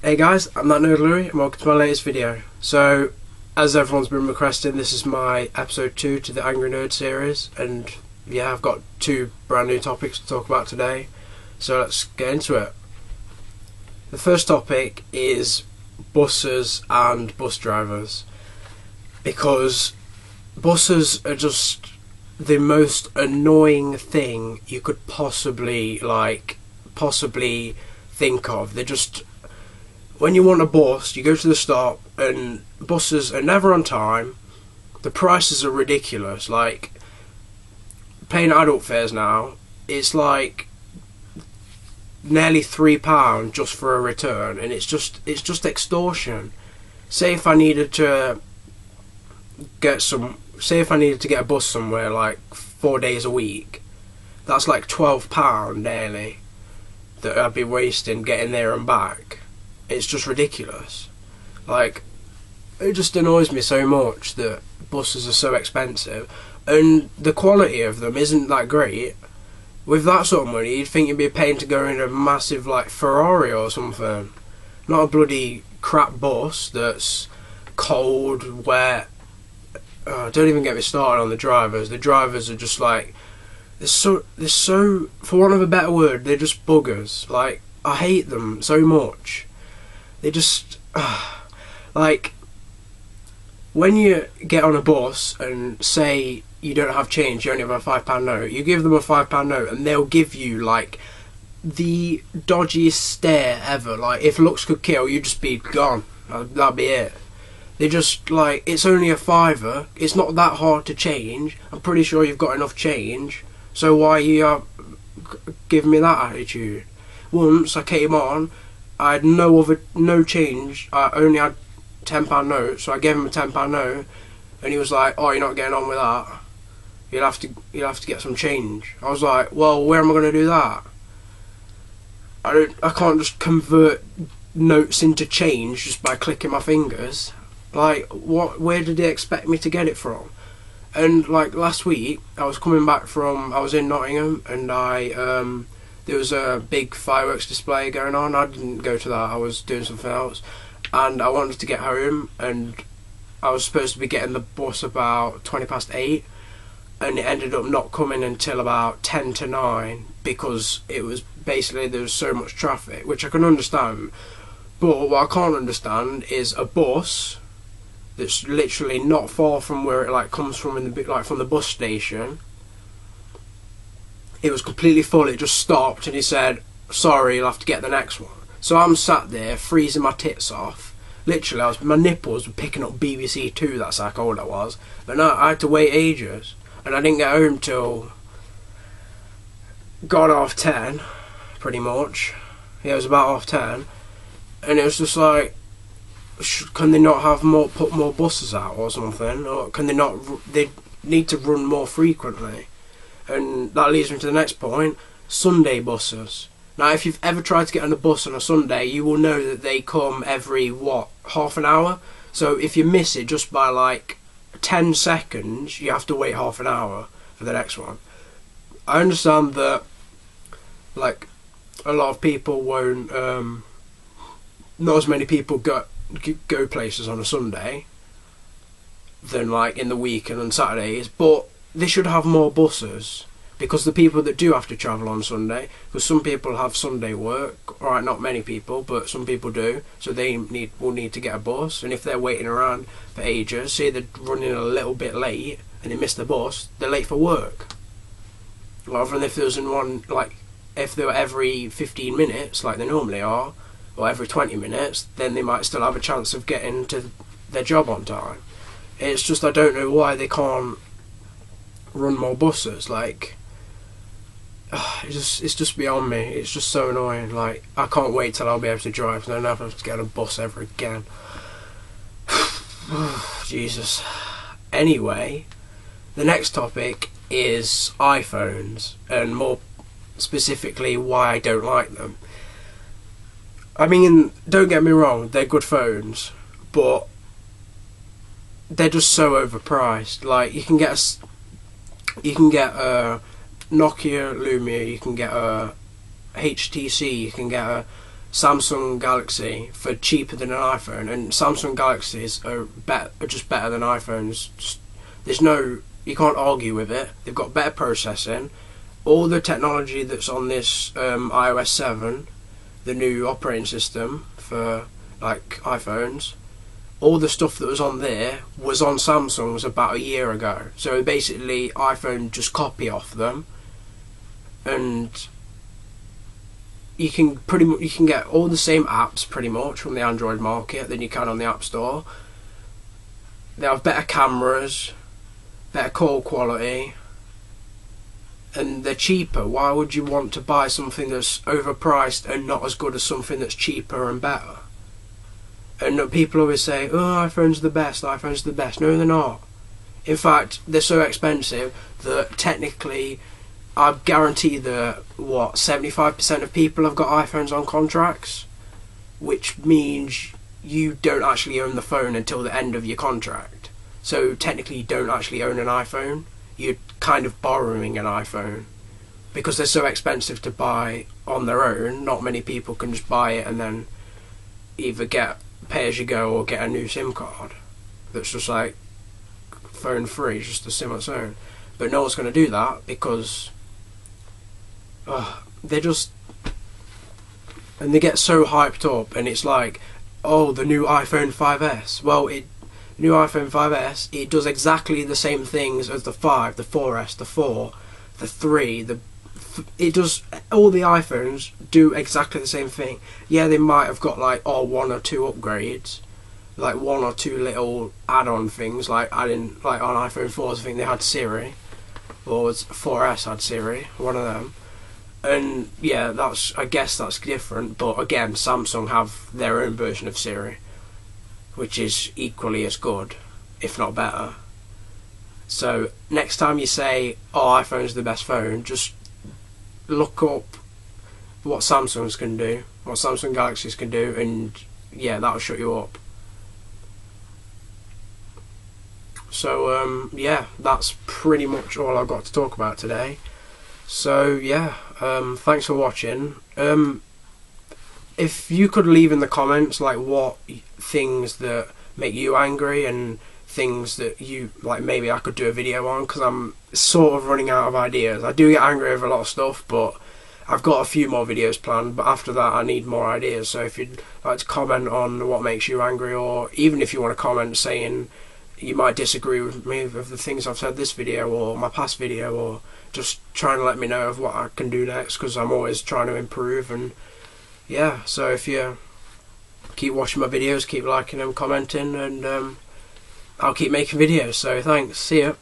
Hey guys, I'm that Nerd Louie and welcome to my latest video. So, as everyone's been requesting, this is my episode 2 to the Angry Nerd series, and yeah, I've got 2 brand new topics to talk about today, so let's get into it. The first topic is buses and bus drivers, because buses are just the most annoying thing you could possibly think of. They're just, when you want a bus, you go to the stop and buses are never on time. The prices are ridiculous. Like, paying adult fares now, it's like nearly £3 just for a return, and it's just extortion. Say if I needed to get a bus somewhere like 4 days a week, that's like £12 nearly that I'd be wasting getting there and back. It's just ridiculous. Like, it just annoys me so much that buses are so expensive, and the quality of them isn't that great. With that sort of money, you'd think you'd be paying to go in a massive like Ferrari or something, not a bloody crap bus that's cold, wet. Don't even get me started on the drivers. The drivers are just like, they're so, for want of a better word, they're just buggers. Like, I hate them so much. They just, like, when you get on a bus and say you don't have change, you only have a £5 note, you give them a £5 note and they'll give you, like, the dodgiest stare ever. Like, if looks could kill, you'd just be gone. That'd be it. They just, like, it's only a £5, it's not that hard to change, I'm pretty sure you've got enough change, so why are you giving me that attitude? Once I came on, I had no change. I only had £10 notes, so I gave him a £10 note, and he was like, "Oh, you're not getting on with that. You'll have to get some change." I was like, "Well, where am I going to do that? I can't just convert notes into change just by clicking my fingers. Like, what? Where did they expect me to get it from?" And like last week, I was in Nottingham, and there was a big fireworks display going on. I didn't go to that, I was doing something else, and I wanted to get home, and I was supposed to be getting the bus about 8:20, and it ended up not coming until about 9:10, because it was basically, there was so much traffic, which I can understand. But what I can't understand is a bus that's literally not far from where it like comes from, from the bus station. It was completely full, it just stopped, and he said, "Sorry, you'll have to get the next one." So I'm sat there freezing my tits off. Literally, my nipples were picking up BBC Two, that's how cold I was. But no, I had to wait ages, and I didn't get home till God 10:30, pretty much. Yeah, it was about 10:30, and it was just like, can they not put more buses out or something? Or can they not, they need to run more frequently? And that leads me to the next point, Sunday buses. Now, if you've ever tried to get on a bus on a Sunday, you will know that they come every, half an hour? So if you miss it just by like 10 seconds, you have to wait half an hour for the next one. I understand that, like, a lot of people won't, not as many people go places on a Sunday than like in the week and on Saturdays, but they should have more buses, because the people that do have to travel on Sunday, because some people have Sunday work, alright, not many people, but some people do, so they will need to get a bus, and if they're waiting around for ages, say they're running a little bit late and they miss the bus, they're late for work. Rather than if there was one, like, if they were every 15 minutes like they normally are, or every 20 minutes, then they might still have a chance of getting to their job on time. It's just, I don't know why they can't run more buses. Like, it's just beyond me. It's just so annoying. Like, I can't wait till I'll be able to drive, and I don't have to get on a bus ever again. Jesus. Anyway, the next topic is iPhones, and more specifically why I don't like them. I mean, don't get me wrong, they're good phones, but they're just so overpriced. Like, you can get a Nokia Lumia, you can get a HTC, you can get a Samsung Galaxy for cheaper than an iPhone, and Samsung Galaxies are just better than iPhones. There's no, you can't argue with it. They've got better processing. All the technology that's on this iOS 7, the new operating system for like iPhones, all the stuff that was on there was on Samsung's about a year ago. So basically, iPhone just copy off them, and you can get all the same apps pretty much from the Android market than you can on the App Store. They have better cameras, better call quality, and they're cheaper. Why would you want to buy something that's overpriced and not as good as something that's cheaper and better? And people always say, oh, iPhone's the best, iPhone's the best. No, they're not. In fact, they're so expensive that technically, I guarantee that, 75% of people have got iPhones on contracts, which means you don't actually own the phone until the end of your contract. So technically you don't actually own an iPhone. You're kind of borrowing an iPhone. Because they're so expensive to buy on their own, not many people can just buy it and then either get pay as you go or get a new SIM card that's just like phone free, just a SIM on its own. But no one's going to do that because they're just, and they get so hyped up, and it's like, oh, the new iPhone 5S. Well, new iPhone 5S, it does exactly the same things as the 5, the 4S, the 4, the 3, it does, all the iPhones do exactly the same thing. Yeah, they might have got like one or two upgrades, like one or two little add-on things, like adding, like on iPhone 4s I think they had Siri, or 4S had Siri, one of them. And yeah, I guess that's different, but again, Samsung have their own version of Siri, which is equally as good, if not better. So next time you say, oh, iPhone's the best phone, just look up what Samsung's can do, what Samsung Galaxies can do, and yeah, that'll shut you up. So yeah, that's pretty much all I've got to talk about today. So yeah, thanks for watching. If you could leave in the comments like what things that make you angry and things that you like, maybe I could do a video on, because I'm sort of running out of ideas. I do get angry over a lot of stuff, but I've got a few more videos planned, but after that I need more ideas. So if you'd like to comment on what makes you angry, or even if you want to comment saying you might disagree with me with the things I've said this video or my past video, or just trying to let me know of what I can do next, because I'm always trying to improve. And yeah, so if you keep watching my videos, keep liking them, commenting, and I'll keep making videos. So thanks, see ya.